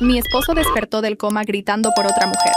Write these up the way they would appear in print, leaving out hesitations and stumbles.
Mi esposo despertó del coma gritando por otra mujer.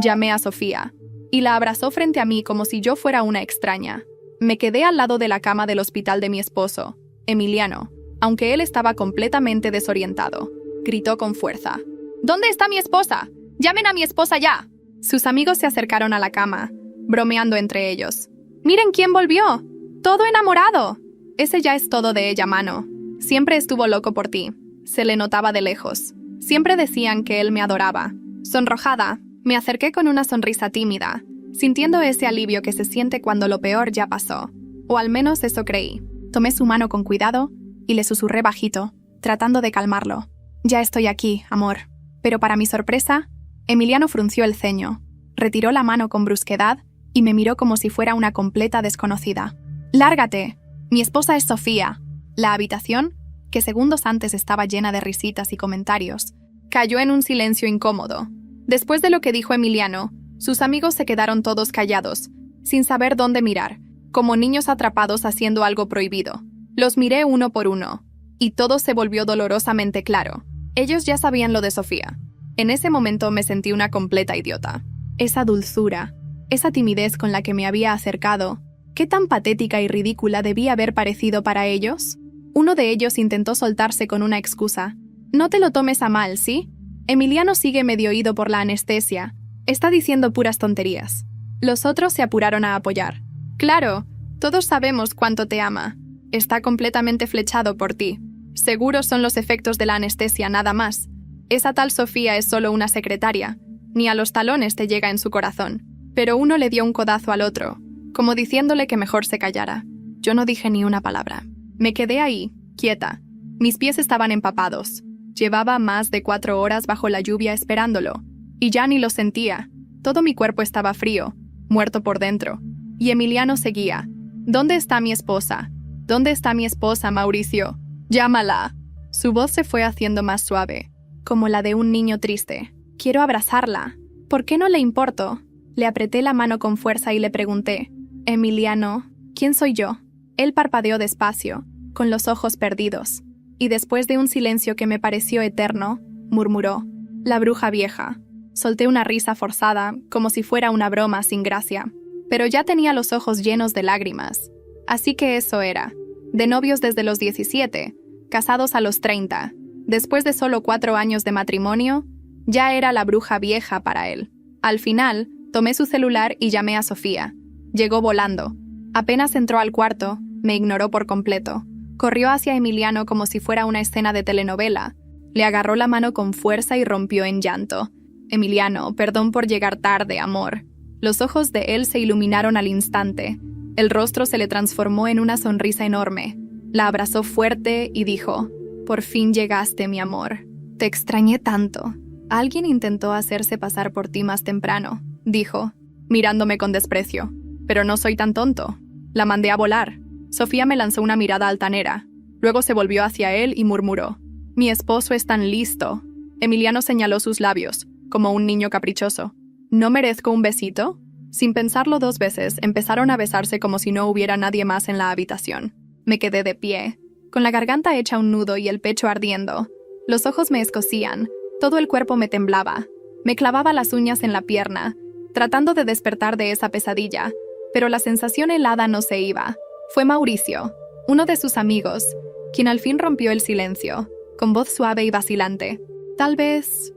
Llamé a Sofía y la abrazó frente a mí como si yo fuera una extraña. Me quedé al lado de la cama del hospital de mi esposo, Emiliano, aunque él estaba completamente desorientado. Gritó con fuerza. ¿Dónde está mi esposa? ¡Llamen a mi esposa ya! Sus amigos se acercaron a la cama, bromeando entre ellos. ¡Miren quién volvió! ¡Todo enamorado! Ese ya es todo de ella, mano. Siempre estuvo loco por ti. Se le notaba de lejos. Siempre decían que él me adoraba. Sonrojada, me acerqué con una sonrisa tímida, sintiendo ese alivio que se siente cuando lo peor ya pasó. O al menos eso creí. Tomé su mano con cuidado y le susurré bajito, tratando de calmarlo. Ya estoy aquí, amor. Pero para mi sorpresa, Emiliano frunció el ceño, retiró la mano con brusquedad y me miró como si fuera una completa desconocida. ¡Lárgate! Mi esposa es Sofía. La habitación, que segundos antes estaba llena de risitas y comentarios, cayó en un silencio incómodo. Después de lo que dijo Emiliano, sus amigos se quedaron todos callados, sin saber dónde mirar, como niños atrapados haciendo algo prohibido. Los miré uno por uno, y todo se volvió dolorosamente claro. Ellos ya sabían lo de Sofía. En ese momento me sentí una completa idiota. Esa dulzura, esa timidez con la que me había acercado, ¿qué tan patética y ridícula debía haber parecido para ellos? Uno de ellos intentó soltarse con una excusa. No te lo tomes a mal, ¿sí? Emiliano sigue medio ido por la anestesia. Está diciendo puras tonterías. Los otros se apuraron a apoyar. Claro, todos sabemos cuánto te ama. Está completamente flechado por ti. Seguro son los efectos de la anestesia nada más. Esa tal Sofía es solo una secretaria. Ni a los talones te llega en su corazón. Pero uno le dio un codazo al otro, como diciéndole que mejor se callara. Yo no dije ni una palabra. Me quedé ahí, quieta. Mis pies estaban empapados. Llevaba más de 4 horas bajo la lluvia esperándolo. Y ya ni lo sentía. Todo mi cuerpo estaba frío, muerto por dentro. Y Emiliano seguía. ¿Dónde está mi esposa? ¿Dónde está mi esposa, Mauricio? ¡Llámala! Su voz se fue haciendo más suave, como la de un niño triste. Quiero abrazarla. ¿Por qué no le importo? Le apreté la mano con fuerza y le pregunté. Emiliano, ¿quién soy yo? Él parpadeó despacio, con los ojos perdidos. Y después de un silencio que me pareció eterno, murmuró. La bruja vieja. Solté una risa forzada, como si fuera una broma sin gracia. Pero ya tenía los ojos llenos de lágrimas. Así que eso era. De novios desde los 17, casados a los 30. Después de solo 4 años de matrimonio, ya era la bruja vieja para él. Al final, tomé su celular y llamé a Sofía. Llegó volando. Apenas entró al cuarto, me ignoró por completo. Corrió hacia Emiliano como si fuera una escena de telenovela. Le agarró la mano con fuerza y rompió en llanto. Emiliano, perdón por llegar tarde, amor. Los ojos de él se iluminaron al instante. El rostro se le transformó en una sonrisa enorme. La abrazó fuerte y dijo, por fin llegaste, mi amor. Te extrañé tanto. Alguien intentó hacerse pasar por ti más temprano, dijo, mirándome con desprecio. Pero no soy tan tonto. La mandé a volar. Sofía me lanzó una mirada altanera. Luego se volvió hacia él y murmuró, mi esposo es tan listo. Emiliano señaló sus labios, como un niño caprichoso. ¿No merezco un besito? Sin pensarlo 2 veces, empezaron a besarse como si no hubiera nadie más en la habitación. Me quedé de pie, con la garganta hecha un nudo y el pecho ardiendo. Los ojos me escocían, todo el cuerpo me temblaba. Me clavaba las uñas en la pierna, tratando de despertar de esa pesadilla, pero la sensación helada no se iba. Fue Mauricio, uno de sus amigos, quien al fin rompió el silencio, con voz suave y vacilante. Tal vez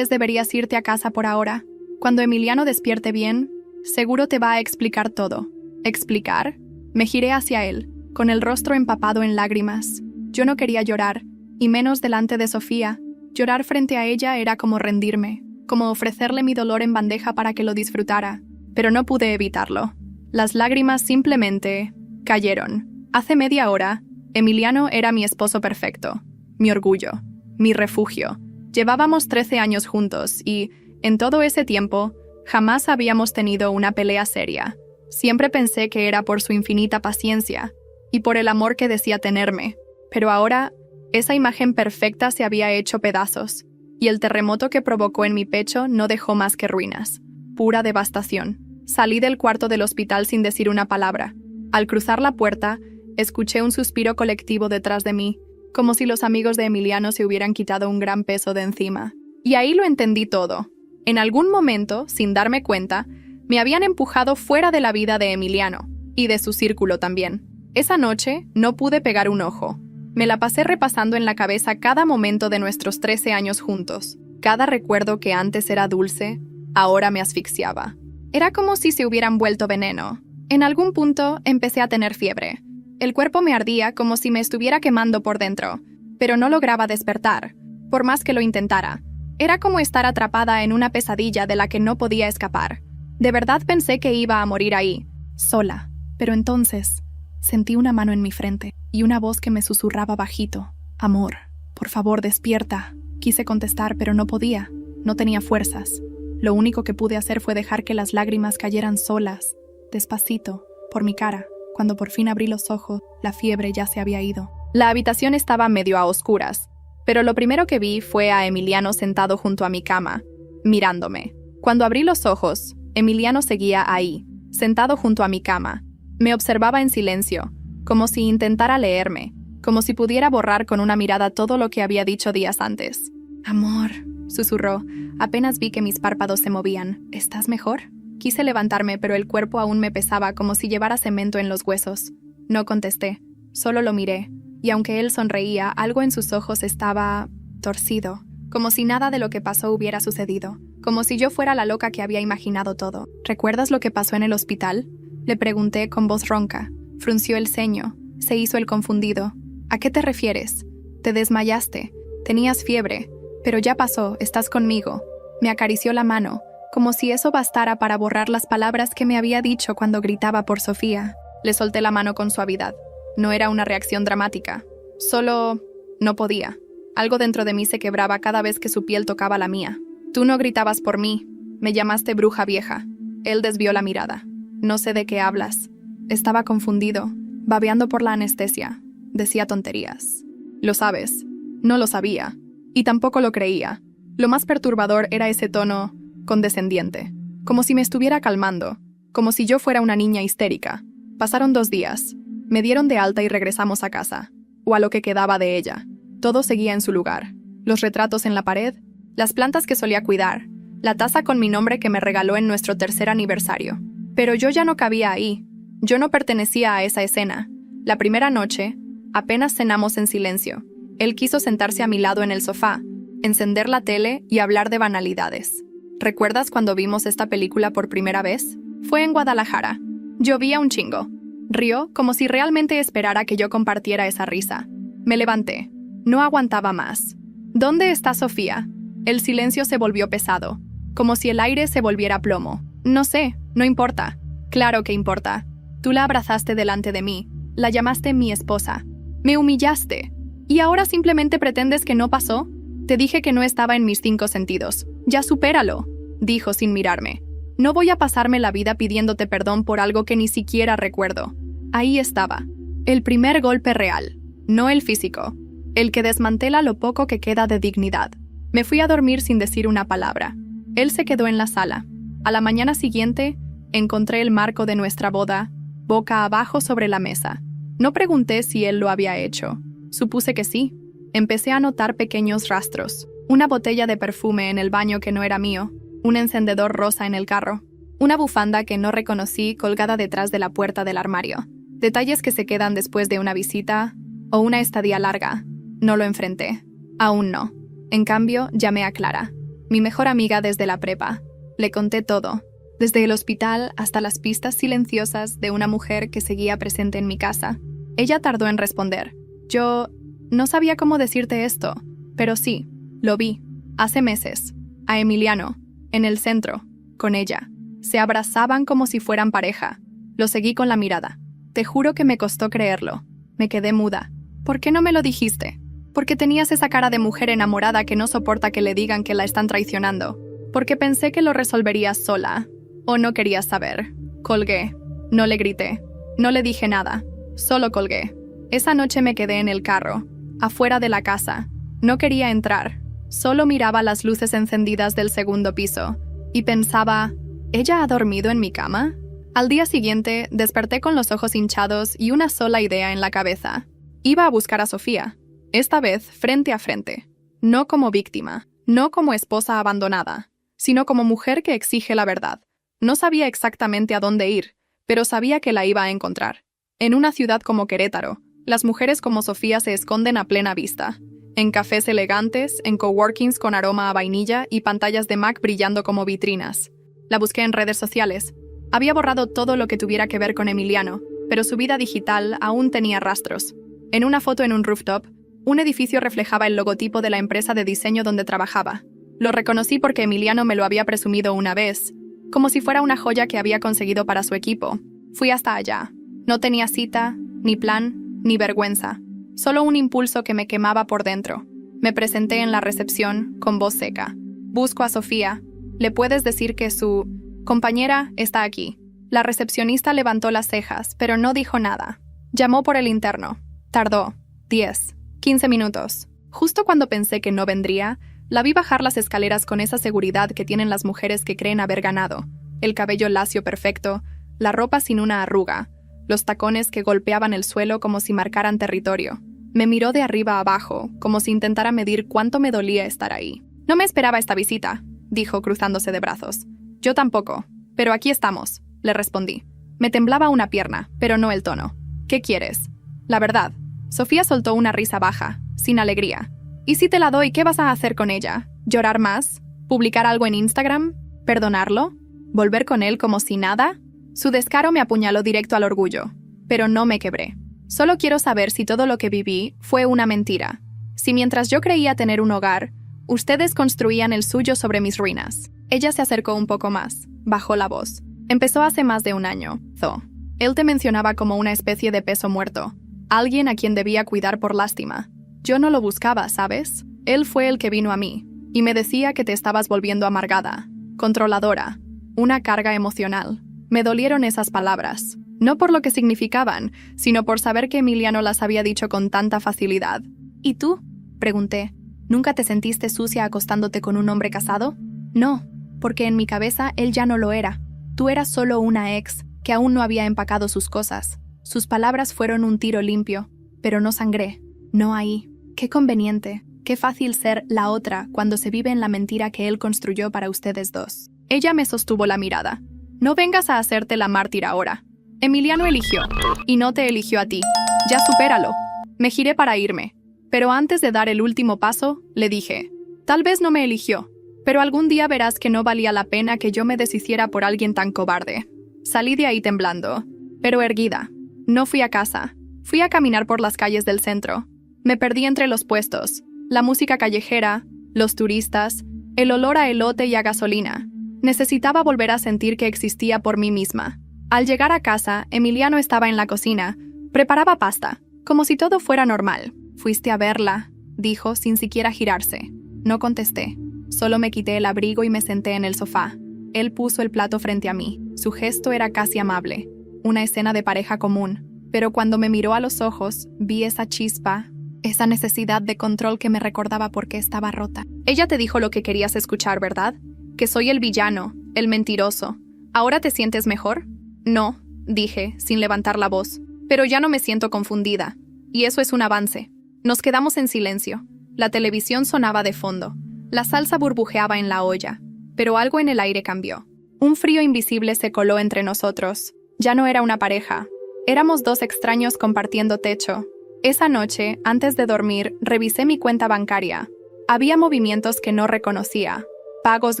deberías irte a casa por ahora. Cuando Emiliano despierte bien, seguro te va a explicar todo. ¿Explicar? Me giré hacia él, con el rostro empapado en lágrimas. Yo no quería llorar, y menos delante de Sofía. Llorar frente a ella era como rendirme, como ofrecerle mi dolor en bandeja para que lo disfrutara. Pero no pude evitarlo. Las lágrimas simplemente cayeron. Hace media hora, Emiliano era mi esposo perfecto, mi orgullo, mi refugio. Llevábamos 13 años juntos y, en todo ese tiempo, jamás habíamos tenido una pelea seria. Siempre pensé que era por su infinita paciencia y por el amor que decía tenerme. Pero ahora, esa imagen perfecta se había hecho pedazos, y el terremoto que provocó en mi pecho no dejó más que ruinas. Pura devastación. Salí del cuarto del hospital sin decir una palabra. Al cruzar la puerta, escuché un suspiro colectivo detrás de mí, como si los amigos de Emiliano se hubieran quitado un gran peso de encima. Y ahí lo entendí todo. En algún momento, sin darme cuenta, me habían empujado fuera de la vida de Emiliano, y de su círculo también. Esa noche no pude pegar un ojo. Me la pasé repasando en la cabeza cada momento de nuestros 13 años juntos. Cada recuerdo que antes era dulce, ahora me asfixiaba. Era como si se hubieran vuelto veneno. En algún punto empecé a tener fiebre. El cuerpo me ardía como si me estuviera quemando por dentro, pero no lograba despertar, por más que lo intentara. Era como estar atrapada en una pesadilla de la que no podía escapar. De verdad pensé que iba a morir ahí, sola. Pero entonces sentí una mano en mi frente y una voz que me susurraba bajito. Amor, por favor, despierta. Quise contestar, pero no podía. No tenía fuerzas. Lo único que pude hacer fue dejar que las lágrimas cayeran solas, despacito, por mi cara. Cuando por fin abrí los ojos, la fiebre ya se había ido. La habitación estaba medio a oscuras, pero lo primero que vi fue a Emiliano sentado junto a mi cama, mirándome. Cuando abrí los ojos, Emiliano seguía ahí, sentado junto a mi cama. Me observaba en silencio, como si intentara leerme, como si pudiera borrar con una mirada todo lo que había dicho días antes. Amor, susurró. Apenas vi que mis párpados se movían. ¿Estás mejor? Quise levantarme, pero el cuerpo aún me pesaba como si llevara cemento en los huesos. No contesté, solo lo miré, y aunque él sonreía, algo en sus ojos estaba torcido, como si nada de lo que pasó hubiera sucedido, como si yo fuera la loca que había imaginado todo. ¿Recuerdas lo que pasó en el hospital?, le pregunté con voz ronca. Frunció el ceño, se hizo el confundido. ¿A qué te refieres? Te desmayaste, tenías fiebre, pero ya pasó, estás conmigo. Me acarició la mano, como si eso bastara para borrar las palabras que me había dicho cuando gritaba por Sofía. Le solté la mano con suavidad. No era una reacción dramática. Solo no podía. Algo dentro de mí se quebraba cada vez que su piel tocaba la mía. Tú no gritabas por mí. Me llamaste bruja vieja. Él desvió la mirada. No sé de qué hablas. Estaba confundido, babeando por la anestesia. Decía tonterías. Lo sabes. No lo sabía. Y tampoco lo creía. Lo más perturbador era ese tono condescendiente. Como si me estuviera calmando. Como si yo fuera una niña histérica. Pasaron 2 días. Me dieron de alta y regresamos a casa. O a lo que quedaba de ella. Todo seguía en su lugar. Los retratos en la pared, las plantas que solía cuidar, la taza con mi nombre que me regaló en nuestro 3er aniversario. Pero yo ya no cabía ahí. Yo no pertenecía a esa escena. La primera noche, apenas cenamos en silencio. Él quiso sentarse a mi lado en el sofá, encender la tele y hablar de banalidades. ¿Recuerdas cuando vimos esta película por primera vez? Fue en Guadalajara. Llovía un chingo. Rió como si realmente esperara que yo compartiera esa risa. Me levanté. No aguantaba más. ¿Dónde está Sofía? El silencio se volvió pesado, como si el aire se volviera plomo. No sé, no importa. Claro que importa. Tú la abrazaste delante de mí, la llamaste mi esposa. Me humillaste. ¿Y ahora simplemente pretendes que no pasó? Te dije que no estaba en mis 5 sentidos. Ya supéralo, dijo sin mirarme. No voy a pasarme la vida pidiéndote perdón por algo que ni siquiera recuerdo. Ahí estaba. El primer golpe real, no el físico. El que desmantela lo poco que queda de dignidad. Me fui a dormir sin decir una palabra. Él se quedó en la sala. A la mañana siguiente, encontré el marco de nuestra boda, boca abajo sobre la mesa. No pregunté si él lo había hecho. Supuse que sí. Empecé a notar pequeños rastros. Una botella de perfume en el baño que no era mío. Un encendedor rosa en el carro. Una bufanda que no reconocí colgada detrás de la puerta del armario. Detalles que se quedan después de una visita o una estadía larga. No lo enfrenté. Aún no. En cambio, llamé a Clara, mi mejor amiga desde la prepa. Le conté todo, desde el hospital hasta las pistas silenciosas de una mujer que seguía presente en mi casa. Ella tardó en responder. Yo no sabía cómo decirte esto, pero sí, lo vi, hace meses, a Emiliano, en el centro, con ella. Se abrazaban como si fueran pareja. Lo seguí con la mirada. Te juro que me costó creerlo. Me quedé muda. ¿Por qué no me lo dijiste? Porque tenías esa cara de mujer enamorada que no soporta que le digan que la están traicionando. Porque pensé que lo resolverías sola. O no querías saber. Colgué. No le grité. No le dije nada. Solo colgué. Esa noche me quedé en el carro, afuera de la casa. No quería entrar. Solo miraba las luces encendidas del 2º piso. Y pensaba, ¿ella ha dormido en mi cama? Al día siguiente, desperté con los ojos hinchados y una sola idea en la cabeza. Iba a buscar a Sofía. Esta vez frente a frente. No como víctima, No como esposa abandonada, sino como mujer que exige la verdad. No sabía exactamente a dónde ir, pero sabía que la iba a encontrar. En una ciudad como Querétaro, las mujeres como Sofía se esconden a plena vista. En cafés elegantes, en coworkings con aroma a vainilla y pantallas de Mac brillando como vitrinas. La busqué en redes sociales. Había borrado todo lo que tuviera que ver con Emiliano, pero su vida digital aún tenía rastros. En una foto en un rooftop, un edificio reflejaba el logotipo de la empresa de diseño donde trabajaba. Lo reconocí porque Emiliano me lo había presumido una vez, como si fuera una joya que había conseguido para su equipo. Fui hasta allá. No tenía cita, ni plan, ni vergüenza. Solo un impulso que me quemaba por dentro. Me presenté en la recepción con voz seca. Busco a Sofía. ¿Le puedes decir que su compañera está aquí? La recepcionista levantó las cejas, pero no dijo nada. Llamó por el interno. Tardó 10, 15 minutos. Justo cuando pensé que no vendría, la vi bajar las escaleras con esa seguridad que tienen las mujeres que creen haber ganado. El cabello lacio perfecto, la ropa sin una arruga, los tacones que golpeaban el suelo como si marcaran territorio. Me miró de arriba a abajo, como si intentara medir cuánto me dolía estar ahí. No me esperaba esta visita, dijo cruzándose de brazos. Yo tampoco, pero aquí estamos, le respondí. Me temblaba una pierna, pero no el tono. ¿Qué quieres? La verdad. Sofía soltó una risa baja, sin alegría. ¿Y si te la doy, qué vas a hacer con ella? ¿Llorar más? ¿Publicar algo en Instagram? ¿Perdonarlo? ¿Volver con él como si nada? Su descaro me apuñaló directo al orgullo, pero no me quebré. Solo quiero saber si todo lo que viví fue una mentira. Si mientras yo creía tener un hogar, ustedes construían el suyo sobre mis ruinas. Ella se acercó un poco más, bajó la voz. Empezó hace más de un año, Zo. Él te mencionaba como una especie de peso muerto, alguien a quien debía cuidar por lástima. Yo no lo buscaba, ¿sabes? Él fue el que vino a mí, y me decía que te estabas volviendo amargada, controladora, una carga emocional. Me dolieron esas palabras, no por lo que significaban, sino por saber que Emiliano las había dicho con tanta facilidad. ¿Y tú? Pregunté. ¿Nunca te sentiste sucia acostándote con un hombre casado? No, porque en mi cabeza él ya no lo era. Tú eras solo una ex que aún no había empacado sus cosas. Sus palabras fueron un tiro limpio, pero no sangré. No ahí. Qué conveniente, qué fácil ser la otra cuando se vive en la mentira que él construyó para ustedes dos. Ella me sostuvo la mirada. No vengas a hacerte la mártir ahora. Emiliano eligió, y no te eligió a ti. Ya supéralo. Me giré para irme, pero antes de dar el último paso, le dije, tal vez no me eligió, pero algún día verás que no valía la pena que yo me deshiciera por alguien tan cobarde. Salí de ahí temblando, pero erguida. No fui a casa. Fui a caminar por las calles del centro. Me perdí entre los puestos, la música callejera, los turistas, el olor a elote y a gasolina. Necesitaba volver a sentir que existía por mí misma. Al llegar a casa, Emiliano estaba en la cocina. Preparaba pasta, como si todo fuera normal. «¿Fuiste a verla?», dijo sin siquiera girarse. No contesté. Solo me quité el abrigo y me senté en el sofá. Él puso el plato frente a mí. Su gesto era casi amable. Una escena de pareja común. Pero cuando me miró a los ojos, vi esa chispa, esa necesidad de control que me recordaba por qué estaba rota. Ella te dijo lo que querías escuchar, ¿verdad? Que soy el villano, el mentiroso. ¿Ahora te sientes mejor? No, dije, sin levantar la voz. Pero ya no me siento confundida. Y eso es un avance. Nos quedamos en silencio. La televisión sonaba de fondo. La salsa burbujeaba en la olla. Pero algo en el aire cambió. Un frío invisible se coló entre nosotros. Ya no era una pareja. Éramos dos extraños compartiendo techo. Esa noche, antes de dormir, revisé mi cuenta bancaria. Había movimientos que no reconocía. Pagos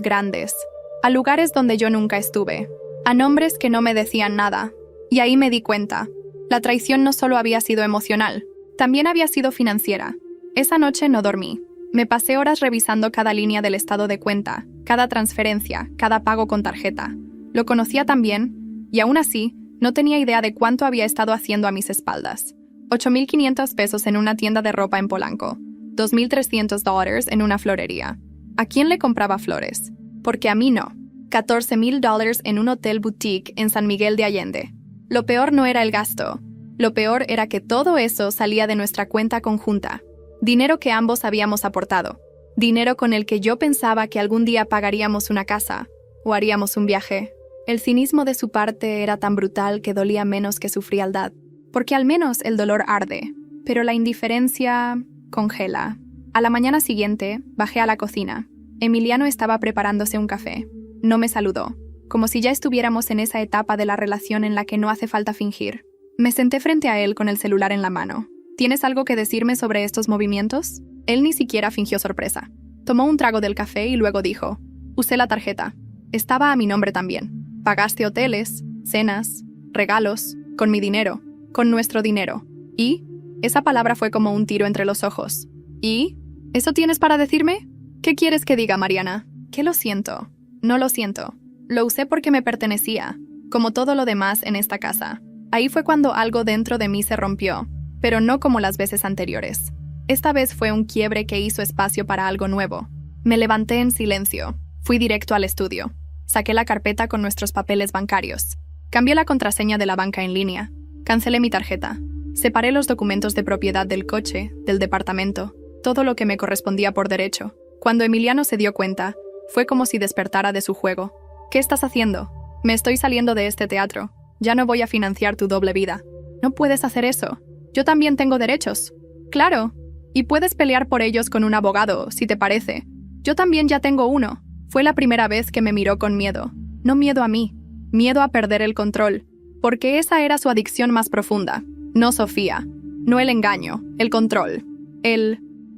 grandes. A lugares donde yo nunca estuve. A nombres que no me decían nada. Y ahí me di cuenta. La traición no solo había sido emocional, también había sido financiera. Esa noche no dormí. Me pasé horas revisando cada línea del estado de cuenta, cada transferencia, cada pago con tarjeta. Lo conocía también, y aún así, no tenía idea de cuánto había estado haciendo a mis espaldas. 8,500 pesos en una tienda de ropa en Polanco. $2,300 en una florería. ¿A quién le compraba flores? Porque a mí no. $14,000 en un hotel boutique en San Miguel de Allende. Lo peor no era el gasto. Lo peor era que todo eso salía de nuestra cuenta conjunta. Dinero que ambos habíamos aportado. Dinero con el que yo pensaba que algún día pagaríamos una casa o haríamos un viaje. El cinismo de su parte era tan brutal que dolía menos que su frialdad. Porque al menos el dolor arde, pero la indiferencia congela. A la mañana siguiente, bajé a la cocina. Emiliano estaba preparándose un café. No me saludó, como si ya estuviéramos en esa etapa de la relación en la que no hace falta fingir. Me senté frente a él con el celular en la mano. ¿Tienes algo que decirme sobre estos movimientos? Él ni siquiera fingió sorpresa. Tomó un trago del café y luego dijo: usé la tarjeta. Estaba a mi nombre también. Pagaste hoteles, cenas, regalos, con mi dinero, con nuestro dinero. ¿Y? Esa palabra fue como un tiro entre los ojos. ¿Y? ¿Eso tienes para decirme? ¿Qué quieres que diga, Mariana? Que lo siento. No lo siento. Lo usé porque me pertenecía, como todo lo demás en esta casa. Ahí fue cuando algo dentro de mí se rompió, pero no como las veces anteriores. Esta vez fue un quiebre que hizo espacio para algo nuevo. Me levanté en silencio. Fui directo al estudio. Saqué la carpeta con nuestros papeles bancarios. Cambié la contraseña de la banca en línea. Cancelé mi tarjeta. Separé los documentos de propiedad del coche, del departamento, todo lo que me correspondía por derecho. Cuando Emiliano se dio cuenta, fue como si despertara de su juego. ¿Qué estás haciendo? Me estoy saliendo de este teatro. Ya no voy a financiar tu doble vida. No puedes hacer eso. Yo también tengo derechos. Claro. Y puedes pelear por ellos con un abogado, si te parece. Yo también ya tengo uno. Fue la primera vez que me miró con miedo. No miedo a mí. Miedo a perder el control. Porque esa era su adicción más profunda. No Sofía. No el engaño. El control.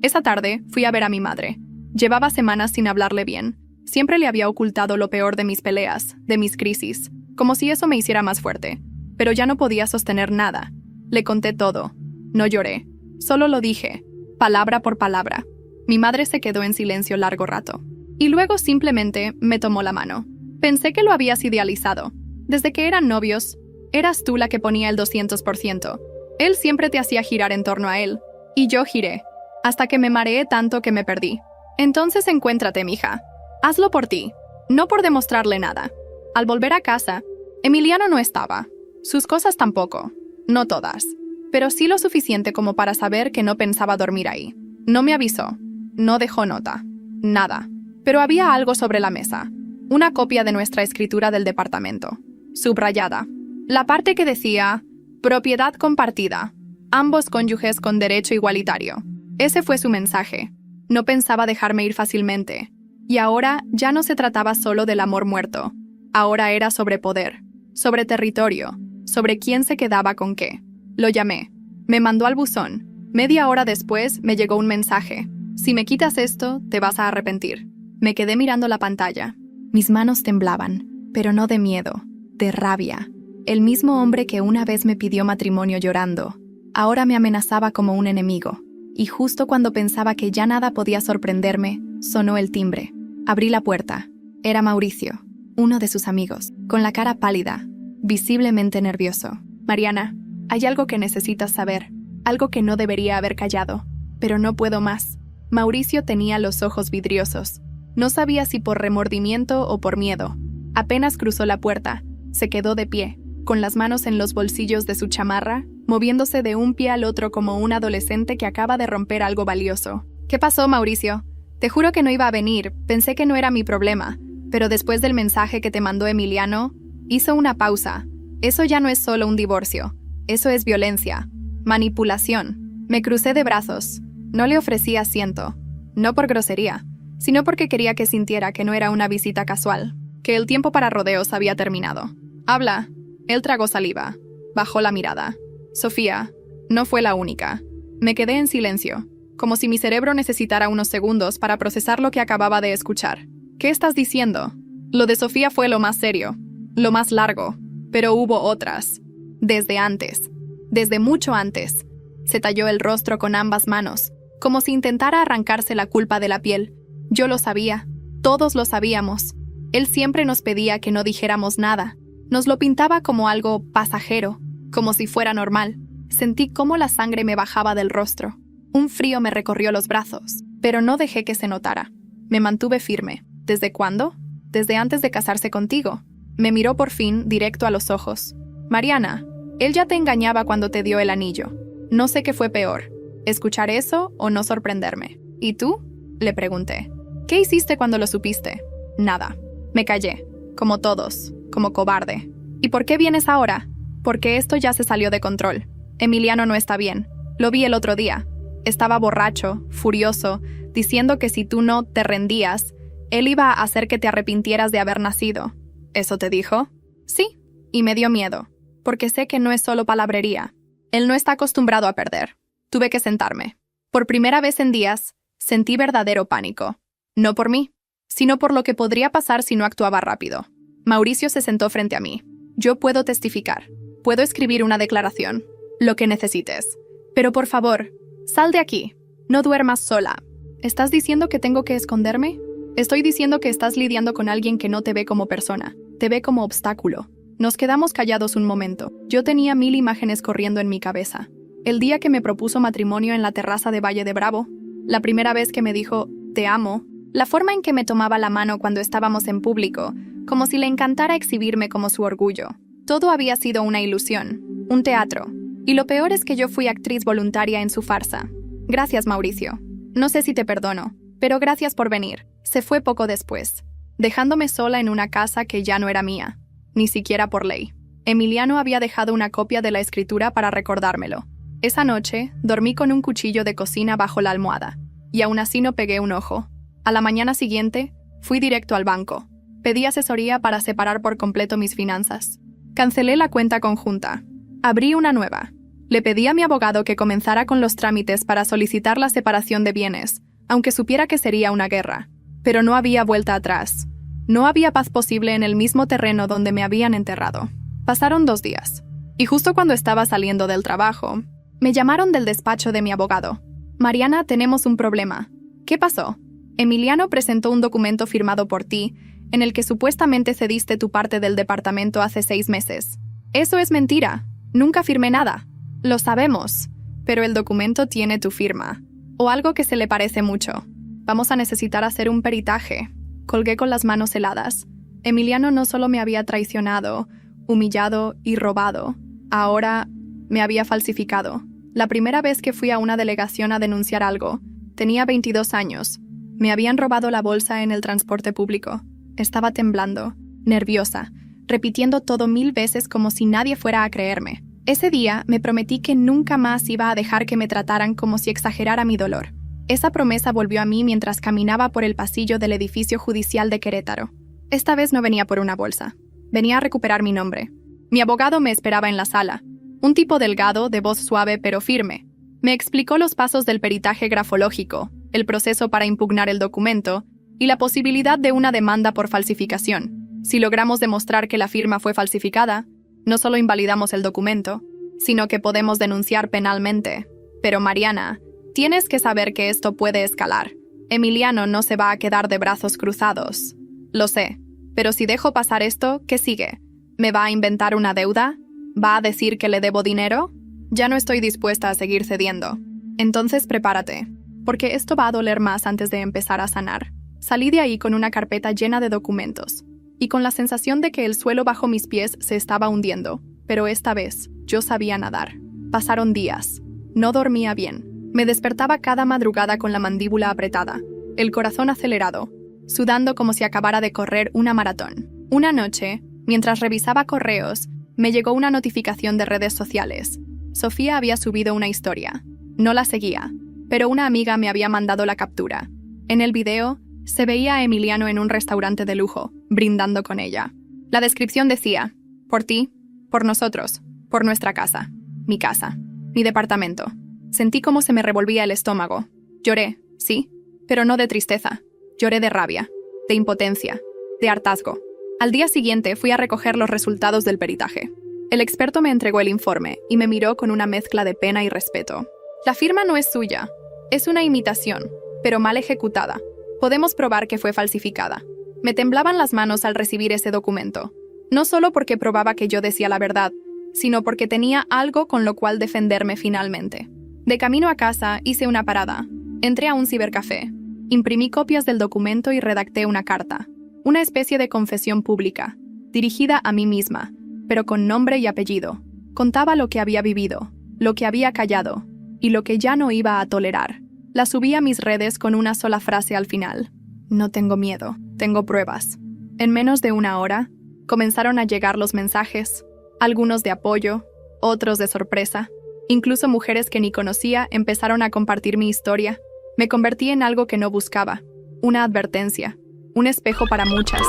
Esa tarde fui a ver a mi madre. Llevaba semanas sin hablarle bien. Siempre le había ocultado lo peor de mis peleas, de mis crisis, como si eso me hiciera más fuerte. Pero ya no podía sostener nada. Le conté todo. No lloré. Solo lo dije, palabra por palabra. Mi madre se quedó en silencio largo rato. Y luego simplemente me tomó la mano. Pensé que lo habías idealizado. Desde que eran novios, eras tú la que ponía el 200%. Él siempre te hacía girar en torno a él. Y yo giré, hasta que me mareé tanto que me perdí. Entonces encuéntrate, mija. Hazlo por ti, no por demostrarle nada. Al volver a casa, Emiliano no estaba. Sus cosas tampoco. No todas. Pero sí lo suficiente como para saber que no pensaba dormir ahí. No me avisó. No dejó nota. Nada. Pero había algo sobre la mesa. Una copia de nuestra escritura del departamento. Subrayada. La parte que decía: propiedad compartida. Ambos cónyuges con derecho igualitario. Ese fue su mensaje. No pensaba dejarme ir fácilmente. Y ahora ya no se trataba solo del amor muerto. Ahora era sobre poder, sobre territorio, sobre quién se quedaba con qué. Lo llamé. Me mandó al buzón. Media hora después me llegó un mensaje. Si me quitas esto, te vas a arrepentir. Me quedé mirando la pantalla. Mis manos temblaban, pero no de miedo, de rabia. El mismo hombre que una vez me pidió matrimonio llorando, ahora me amenazaba como un enemigo. Y justo cuando pensaba que ya nada podía sorprenderme, sonó el timbre. Abrí la puerta. Era Mauricio, uno de sus amigos, con la cara pálida, visiblemente nervioso. Mariana, hay algo que necesitas saber, algo que no debería haber callado, pero no puedo más. Mauricio tenía los ojos vidriosos. No sabía si por remordimiento o por miedo. Apenas cruzó la puerta, se quedó de pie, con las manos en los bolsillos de su chamarra, moviéndose de un pie al otro como un adolescente que acaba de romper algo valioso. ¿Qué pasó, Mauricio? Te juro que no iba a venir, pensé que no era mi problema, pero después del mensaje que te mandó Emiliano, hizo una pausa. Eso ya no es solo un divorcio, eso es violencia, manipulación. Me crucé de brazos. No le ofrecí asiento, no por grosería, sino porque quería que sintiera que no era una visita casual, que el tiempo para rodeos había terminado. Habla. Él tragó saliva, bajó la mirada. Sofía, no fue la única. Me quedé en silencio, como si mi cerebro necesitara unos segundos para procesar lo que acababa de escuchar. ¿Qué estás diciendo? Lo de Sofía fue lo más serio, lo más largo, pero hubo otras. Desde antes, desde mucho antes. Se talló el rostro con ambas manos, como si intentara arrancarse la culpa de la piel. Yo lo sabía, todos lo sabíamos. Él siempre nos pedía que no dijéramos nada. Nos lo pintaba como algo pasajero, como si fuera normal. Sentí cómo la sangre me bajaba del rostro. Un frío me recorrió los brazos, pero no dejé que se notara. Me mantuve firme. ¿Desde cuándo? Desde antes de casarse contigo. Me miró por fin directo a los ojos. Mariana, él ya te engañaba cuando te dio el anillo. No sé qué fue peor, escuchar eso o no sorprenderme. ¿Y tú? Le pregunté. ¿Qué hiciste cuando lo supiste? Nada. Me callé, como todos, como cobarde. ¿Y por qué vienes ahora? Porque esto ya se salió de control. Emiliano no está bien. Lo vi el otro día. Estaba borracho, furioso, diciendo que si tú no te rendías, Él iba a hacer que te arrepintieras de haber nacido. ¿Eso te dijo? Sí, y me dio miedo, porque sé que no es solo palabrería. Él no está acostumbrado a perder. Tuve que sentarme. Por primera vez en días, sentí verdadero pánico. No por mí, sino por lo que podría pasar si no actuaba rápido. Mauricio se sentó frente a mí. Yo puedo testificar. Puedo escribir una declaración. Lo que necesites. Pero por favor, sal de aquí. No duermas sola. ¿Estás diciendo que tengo que esconderme? Estoy diciendo que estás lidiando con alguien que no te ve como persona. Te ve como obstáculo. Nos quedamos callados un momento. Yo tenía 1000 imágenes corriendo en mi cabeza. El día que me propuso matrimonio en la terraza de Valle de Bravo, la primera vez que me dijo, te amo, la forma en que me tomaba la mano cuando estábamos en público, como si le encantara exhibirme como su orgullo. Todo había sido una ilusión, un teatro. Y lo peor es que yo fui actriz voluntaria en su farsa. Gracias, Mauricio. No sé si te perdono, pero gracias por venir. Se fue poco después, dejándome sola en una casa que ya no era mía, ni siquiera por ley. Emiliano había dejado una copia de la escritura para recordármelo. Esa noche, dormí con un cuchillo de cocina bajo la almohada, y aún así no pegué un ojo. A la mañana siguiente, fui directo al banco. Pedí asesoría para separar por completo mis finanzas. Cancelé la cuenta conjunta. Abrí una nueva. Le pedí a mi abogado que comenzara con los trámites para solicitar la separación de bienes, aunque supiera que sería una guerra. Pero no había vuelta atrás. No había paz posible en el mismo terreno donde me habían enterrado. Pasaron 2 días. Y justo cuando estaba saliendo del trabajo, me llamaron del despacho de mi abogado. Mariana, tenemos un problema. ¿Qué pasó? Emiliano presentó un documento firmado por ti, en el que supuestamente cediste tu parte del departamento hace 6 meses. Eso es mentira. Nunca firmé nada. Lo sabemos. Pero el documento tiene tu firma. O algo que se le parece mucho. Vamos a necesitar hacer un peritaje. Colgué con las manos heladas. Emiliano no solo me había traicionado, humillado y robado. Ahora me había falsificado. La primera vez que fui a una delegación a denunciar algo, tenía 22 años. Me habían robado la bolsa en el transporte público. Estaba temblando, nerviosa, repitiendo todo 1000 veces como si nadie fuera a creerme. Ese día me prometí que nunca más iba a dejar que me trataran como si exagerara mi dolor. Esa promesa volvió a mí mientras caminaba por el pasillo del edificio judicial de Querétaro. Esta vez no venía por una bolsa. Venía a recuperar mi nombre. Mi abogado me esperaba en la sala. Un tipo delgado, de voz suave pero firme. Me explicó los pasos del peritaje grafológico, el proceso para impugnar el documento y la posibilidad de una demanda por falsificación. Si logramos demostrar que la firma fue falsificada, no solo invalidamos el documento, sino que podemos denunciar penalmente. Pero Mariana, tienes que saber que esto puede escalar. Emiliano no se va a quedar de brazos cruzados. Lo sé, pero si dejo pasar esto, ¿qué sigue? ¿Me va a inventar una deuda? ¿Va a decir que le debo dinero? Ya no estoy dispuesta a seguir cediendo. Entonces prepárate, porque esto va a doler más antes de empezar a sanar. Salí de ahí con una carpeta llena de documentos, y con la sensación de que el suelo bajo mis pies se estaba hundiendo, pero esta vez yo sabía nadar. Pasaron días. No dormía bien. Me despertaba cada madrugada con la mandíbula apretada, el corazón acelerado, sudando como si acabara de correr una maratón. Una noche, mientras revisaba correos, me llegó una notificación de redes sociales. Sofía había subido una historia. No la seguía, pero una amiga me había mandado la captura. En el video, se veía a Emiliano en un restaurante de lujo, brindando con ella. La descripción decía, por ti, por nosotros, por nuestra casa, mi departamento. Sentí como se me revolvía el estómago. Lloré, sí, pero no de tristeza. Lloré de rabia, de impotencia, de hartazgo. Al día siguiente fui a recoger los resultados del peritaje. El experto me entregó el informe y me miró con una mezcla de pena y respeto. La firma no es suya, es una imitación, pero mal ejecutada. Podemos probar que fue falsificada. Me temblaban las manos al recibir ese documento. No solo porque probaba que yo decía la verdad, sino porque tenía algo con lo cual defenderme finalmente. De camino a casa hice una parada. Entré a un cibercafé. Imprimí copias del documento y redacté una carta. Una especie de confesión pública, dirigida a mí misma, pero con nombre y apellido. Contaba lo que había vivido, lo que había callado, y lo que ya no iba a tolerar. La subí a mis redes con una sola frase al final. No tengo miedo, tengo pruebas. En menos de una hora, comenzaron a llegar los mensajes, algunos de apoyo, otros de sorpresa. Incluso mujeres que ni conocía empezaron a compartir mi historia. Me convertí en algo que no buscaba, una advertencia. un espejo para muchas.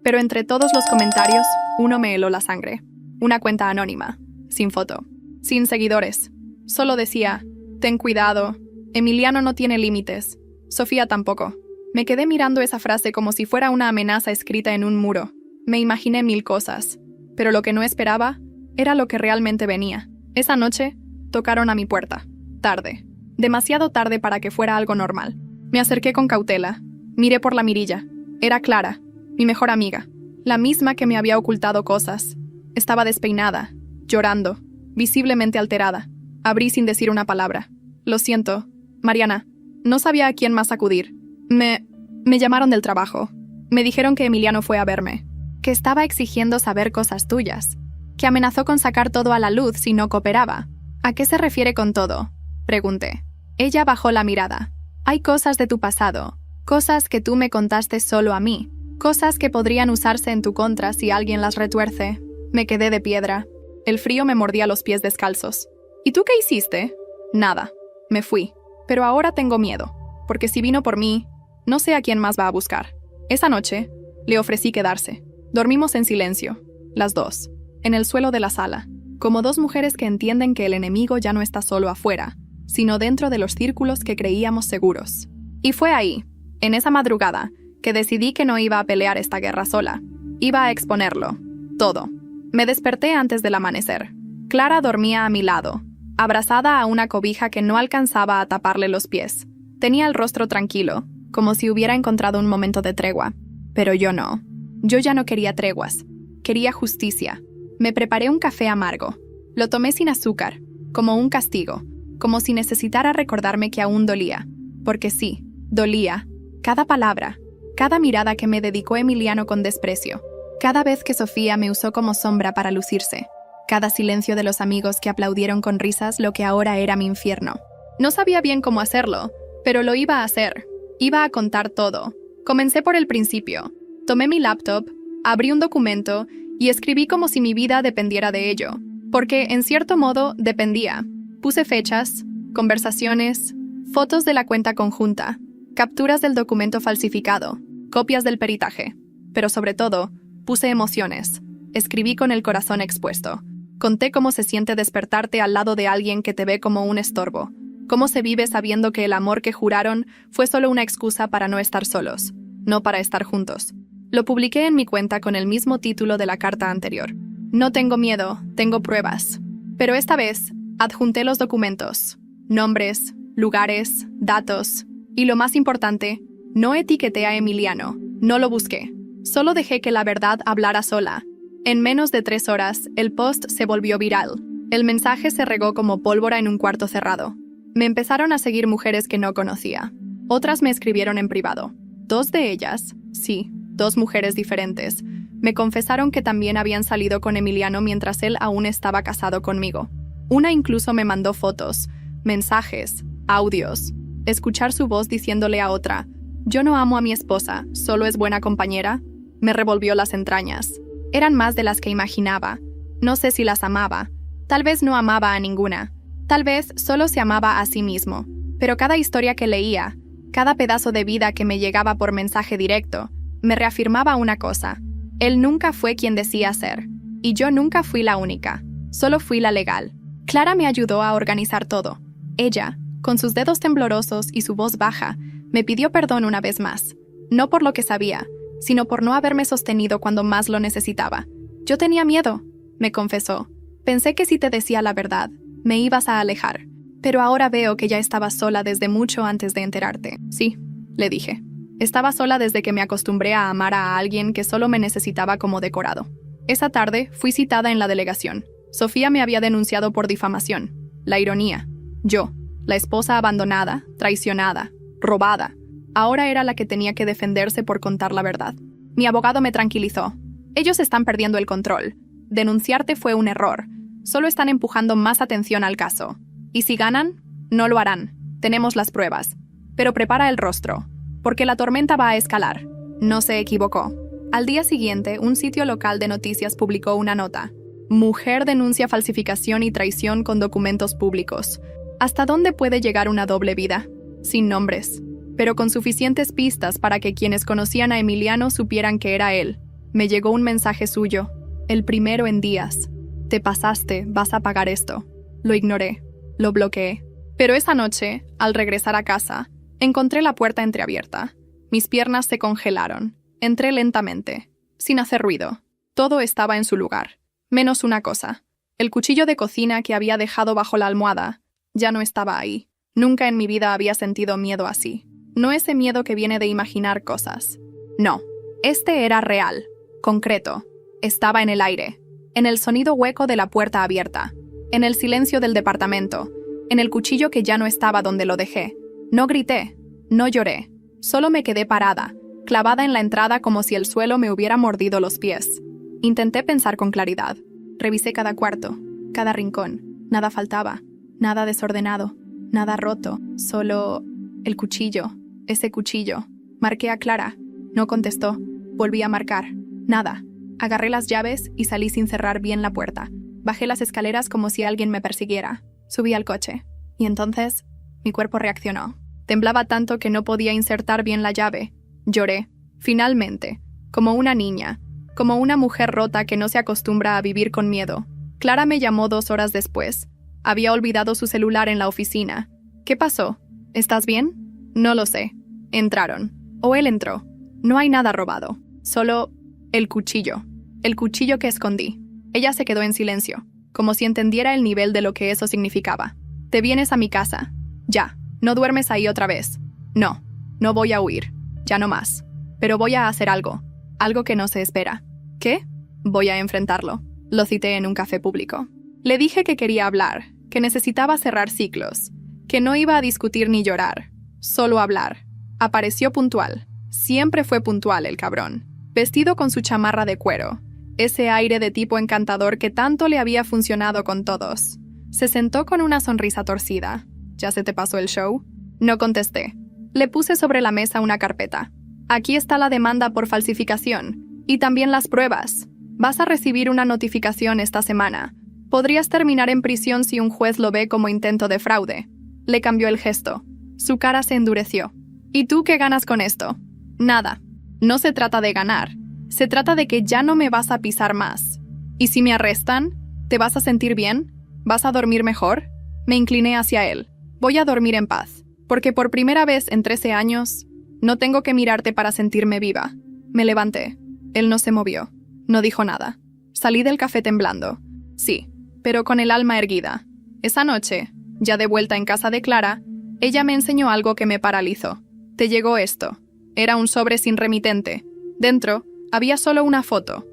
Pero entre todos los comentarios, uno me heló la sangre. Una cuenta anónima, sin foto, sin seguidores. Solo decía, ten cuidado, Emiliano no tiene límites, Sofía tampoco. Me quedé mirando esa frase como si fuera una amenaza escrita en un muro. Me imaginé mil cosas, pero lo que no esperaba era lo que realmente venía. Esa noche, tocaron a mi puerta. Tarde. Demasiado tarde para que fuera algo normal. Me acerqué con cautela. Miré por la mirilla. Era Clara, mi mejor amiga. La misma que me había ocultado cosas. Estaba despeinada, llorando, visiblemente alterada. Abrí sin decir una palabra. Lo siento, Mariana. No sabía a quién más acudir. Me llamaron del trabajo. Me dijeron que Emiliano fue a verme. Que estaba exigiendo saber cosas tuyas. Que amenazó con sacar todo a la luz si no cooperaba. ¿A qué se refiere con todo?, pregunté. Ella bajó la mirada. Hay cosas de tu pasado, cosas que tú me contaste solo a mí, cosas que podrían usarse en tu contra si alguien las retuerce. Me quedé de piedra. El frío me mordía los pies descalzos. ¿Y tú qué hiciste? Nada. Me fui. Pero ahora tengo miedo, porque si vino por mí, no sé a quién más va a buscar. Esa noche, le ofrecí quedarse. Dormimos en silencio, las dos, en el suelo de la sala, como dos mujeres que entienden que el enemigo ya no está solo afuera, sino dentro de los círculos que creíamos seguros. Y fue ahí, en esa madrugada, que decidí que no iba a pelear esta guerra sola. Iba a exponerlo. Todo. Me desperté antes del amanecer. Clara dormía a mi lado, abrazada a una cobija que no alcanzaba a taparle los pies. Tenía el rostro tranquilo, como si hubiera encontrado un momento de tregua. Pero yo no. Yo ya no quería treguas. Quería justicia. Me preparé un café amargo. Lo tomé sin azúcar, como un castigo, como si necesitara recordarme que aún dolía. Porque sí, dolía. Cada palabra, cada mirada que me dedicó Emiliano con desprecio. Cada vez que Sofía me usó como sombra para lucirse. Cada silencio de los amigos que aplaudieron con risas lo que ahora era mi infierno. No sabía bien cómo hacerlo, pero lo iba a hacer. Iba a contar todo. Comencé por el principio. Tomé mi laptop, abrí un documento y escribí como si mi vida dependiera de ello. Porque, en cierto modo, dependía. Puse fechas, conversaciones, fotos de la cuenta conjunta, capturas del documento falsificado, copias del peritaje. Pero sobre todo, puse emociones. Escribí con el corazón expuesto. Conté cómo se siente despertarte al lado de alguien que te ve como un estorbo. Cómo se vive sabiendo que el amor que juraron fue solo una excusa para no estar solos, no para estar juntos. Lo publiqué en mi cuenta con el mismo título de la carta anterior. No tengo miedo, tengo pruebas. Pero esta vez, adjunté los documentos. Nombres, lugares, datos. Y lo más importante, no etiqueté a Emiliano. No lo busqué. Solo dejé que la verdad hablara sola. En menos de 3 horas, el post se volvió viral. El mensaje se regó como pólvora en un cuarto cerrado. Me empezaron a seguir mujeres que no conocía. Otras me escribieron en privado. 2 de ellas, sí, 2 mujeres diferentes, me confesaron que también habían salido con Emiliano mientras él aún estaba casado conmigo. Una incluso me mandó fotos, mensajes, audios. Escuchar su voz diciéndole a otra, «Yo no amo a mi esposa, solo es buena compañera», me revolvió las entrañas. Eran más de las que imaginaba. No sé si las amaba. Tal vez no amaba a ninguna. Tal vez solo se amaba a sí mismo. Pero cada historia que leía, cada pedazo de vida que me llegaba por mensaje directo, me reafirmaba una cosa. Él nunca fue quien decía ser. Y yo nunca fui la única. Solo fui la legal. Clara me ayudó a organizar todo. Ella, con sus dedos temblorosos y su voz baja, me pidió perdón una vez más. No por lo que sabía, sino por no haberme sostenido cuando más lo necesitaba. Yo tenía miedo, me confesó. Pensé que si te decía la verdad, me ibas a alejar. Pero ahora veo que ya estabas sola desde mucho antes de enterarte. Sí, le dije. Estaba sola desde que me acostumbré a amar a alguien que solo me necesitaba como decorado. Esa tarde fui citada en la delegación. Sofía me había denunciado por difamación. La ironía. Yo, la esposa abandonada, traicionada, robada. Ahora era la que tenía que defenderse por contar la verdad. Mi abogado me tranquilizó. Ellos están perdiendo el control. Denunciarte fue un error. Solo están empujando más atención al caso. Y si ganan, no lo harán. Tenemos las pruebas. Pero prepara el rostro, porque la tormenta va a escalar. No se equivocó. Al día siguiente, un sitio local de noticias publicó una nota. Mujer denuncia falsificación y traición con documentos públicos. ¿Hasta dónde puede llegar una doble vida? Sin nombres. pero con suficientes pistas para que quienes conocían a Emiliano supieran que era él. Me llegó un mensaje suyo, el primero en días. Te pasaste, vas a pagar esto. Lo ignoré, lo bloqueé. Pero esa noche, al regresar a casa, encontré la puerta entreabierta. Mis piernas se congelaron. Entré lentamente, sin hacer ruido. Todo estaba en su lugar, menos una cosa. El cuchillo de cocina que había dejado bajo la almohada ya no estaba ahí. Nunca en mi vida había sentido miedo así. No ese miedo que viene de imaginar cosas. No, este era real, concreto. Estaba en el aire, en el sonido hueco de la puerta abierta, en el silencio del departamento, en el cuchillo que ya no estaba donde lo dejé. No grité, no lloré, solo me quedé parada, clavada en la entrada como si el suelo me hubiera mordido los pies. Intenté pensar con claridad. Revisé cada cuarto, cada rincón. Nada faltaba, nada desordenado, nada roto, solo el cuchillo, ese cuchillo. Marqué a Clara. No contestó. Volví a marcar. Nada. Agarré las llaves y salí sin cerrar bien la puerta. Bajé las escaleras como si alguien me persiguiera. Subí al coche. Y entonces, mi cuerpo reaccionó. Temblaba tanto que no podía insertar bien la llave. Lloré. Finalmente. Como una niña. Como una mujer rota que no se acostumbra a vivir con miedo. Clara me llamó 2 horas después. Había olvidado su celular en la oficina. ¿Qué pasó? ¿Estás bien? No lo sé. Entraron. O él entró. No hay nada robado. Solo el cuchillo. El cuchillo que escondí. Ella se quedó en silencio, como si entendiera el nivel de lo que eso significaba. Te vienes a mi casa. Ya. No duermes ahí otra vez. No. No voy a huir. Ya no más. Pero voy a hacer algo. Algo que no se espera. ¿Qué? Voy a enfrentarlo. Lo cité en un café público. Le dije que quería hablar, que necesitaba cerrar ciclos, que no iba a discutir ni llorar, solo hablar. Apareció puntual. Siempre fue puntual el cabrón. Vestido con su chamarra de cuero, ese aire de tipo encantador que tanto le había funcionado con todos. Se sentó con una sonrisa torcida. ¿Ya se te pasó el show? No contesté. Le puse sobre la mesa una carpeta. Aquí está la demanda por falsificación, y también las pruebas. Vas a recibir una notificación esta semana. Podrías terminar en prisión si un juez lo ve como intento de fraude. Le cambió el gesto. Su cara se endureció. ¿Y tú qué ganas con esto? Nada. No se trata de ganar. Se trata de que ya no me vas a pisar más. ¿Y si me arrestan? ¿Te vas a sentir bien? ¿Vas a dormir mejor? Me incliné hacia él. Voy a dormir en paz, porque por primera vez en 13 años, no tengo que mirarte para sentirme viva. Me levanté. Él no se movió. No dijo nada. Salí del café temblando. Sí, pero con el alma erguida. Esa noche, ya de vuelta en casa de Clara, ella me enseñó algo que me paralizó. Te llegó esto. Era un sobre sin remitente. Dentro, había solo una foto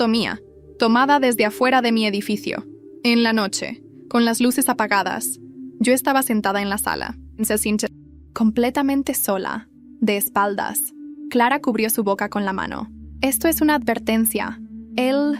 mía, tomada desde afuera de mi edificio. En la noche, con las luces apagadas, yo estaba sentada en la sala, completamente sola, de espaldas. Clara cubrió su boca con la mano. Esto es una advertencia. Él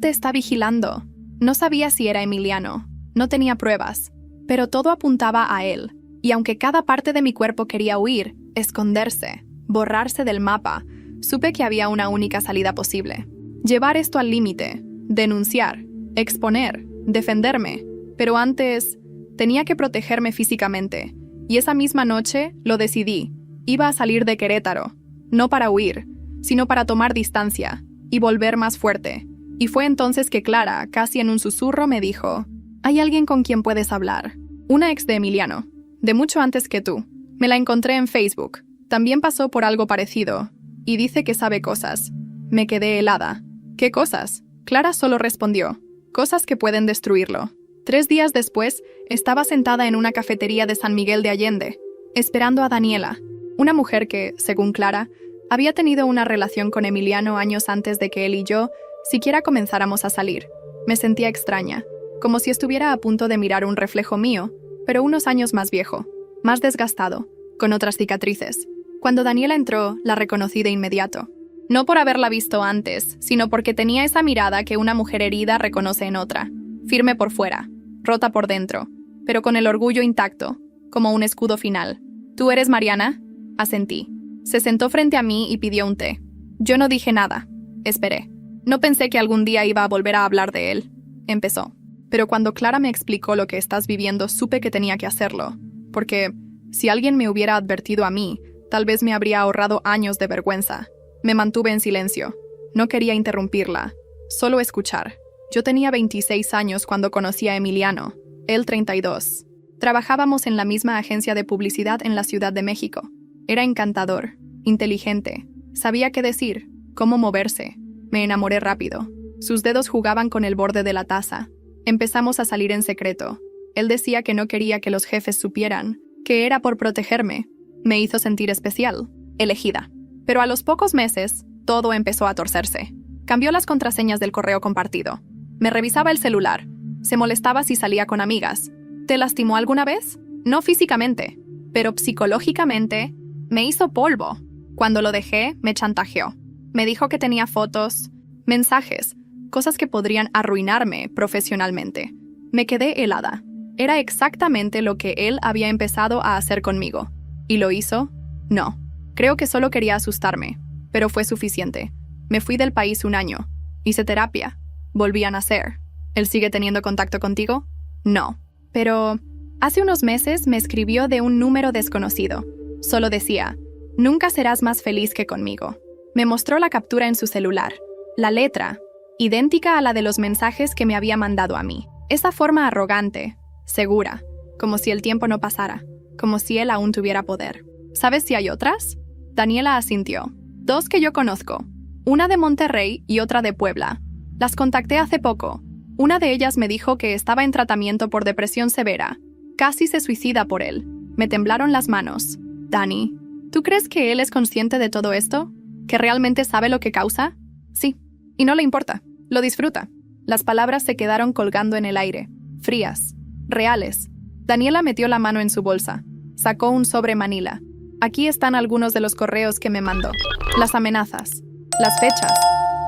te está vigilando. No sabía si era Emiliano. No tenía pruebas. Pero todo apuntaba a él. Y aunque cada parte de mi cuerpo quería huir, esconderse, borrarse del mapa, supe que había una única salida posible. Llevar esto al límite, denunciar, exponer, defenderme. Pero antes, tenía que protegerme físicamente. Y esa misma noche lo decidí. Iba a salir de Querétaro. No para huir, sino para tomar distancia y volver más fuerte. Y fue entonces que Clara, casi en un susurro, me dijo: «Hay alguien con quien puedes hablar. Una ex de Emiliano, de mucho antes que tú. Me la encontré en Facebook. También pasó por algo parecido. Y dice que sabe cosas». Me quedé helada. ¿Qué cosas? Clara solo respondió: «Cosas que pueden destruirlo». 3 días después, estaba sentada en una cafetería de San Miguel de Allende, esperando a Daniela, una mujer que, según Clara, había tenido una relación con Emiliano años antes de que él y yo siquiera comenzáramos a salir. Me sentía extraña, como si estuviera a punto de mirar un reflejo mío, pero unos años más viejo, más desgastado, con otras cicatrices. Cuando Daniela entró, la reconocí de inmediato. No por haberla visto antes, sino porque tenía esa mirada que una mujer herida reconoce en otra, firme por fuera, rota por dentro, pero con el orgullo intacto, como un escudo final. «¿Tú eres Mariana?» Asentí. Se sentó frente a mí y pidió un té. Yo no dije nada. Esperé. No pensé que algún día iba a volver a hablar de él. Empezó. Pero cuando Clara me explicó lo que estás viviendo, supe que tenía que hacerlo. Porque Si alguien me hubiera advertido a mí, tal vez me habría ahorrado años de vergüenza. Me mantuve en silencio. No quería interrumpirla, solo escuchar. Yo tenía 26 años cuando conocí a Emiliano, él 32. Trabajábamos en la misma agencia de publicidad en la Ciudad de México. Era encantador, inteligente, sabía qué decir, cómo moverse. Me enamoré rápido. Sus dedos jugaban con el borde de la taza. Empezamos a salir en secreto. Él decía que no quería que los jefes supieran, que era por protegerme. Me hizo sentir especial, elegida. Pero a los pocos meses, todo empezó a torcerse. Cambió las contraseñas del correo compartido. Me revisaba el celular. Se molestaba si salía con amigas. ¿Te lastimó alguna vez? No físicamente, pero psicológicamente me hizo polvo. Cuando lo dejé, me chantajeó. Me dijo que tenía fotos, mensajes, cosas que podrían arruinarme profesionalmente. Me quedé helada. Era exactamente lo que él había empezado a hacer conmigo. ¿Y lo hizo? No. Creo que solo quería asustarme, pero fue suficiente. Me fui del país un año. Hice terapia. Volví a nacer. ¿Él sigue teniendo contacto contigo? No. Pero hace unos meses me escribió de un número desconocido. Solo decía, nunca serás más feliz que conmigo. Me mostró la captura en su celular. La letra, idéntica a la de los mensajes que me había mandado a mí. Esa forma arrogante, segura, como si el tiempo no pasara, como si él aún tuviera poder. ¿Sabes si hay otras? Daniela asintió. 2 que yo conozco. Una de Monterrey y otra de Puebla. Las contacté hace poco. Una de ellas me dijo que estaba en tratamiento por depresión severa. Casi se suicida por él. Me temblaron las manos. Dani, ¿tú crees que él es consciente de todo esto? ¿Que realmente sabe lo que causa? Sí. Y no le importa. Lo disfruta. Las palabras se quedaron colgando en el aire. Frías. Reales. Daniela metió la mano en su bolsa. Sacó un sobre manila. Aquí están algunos de los correos que me mandó. Las amenazas. Las fechas.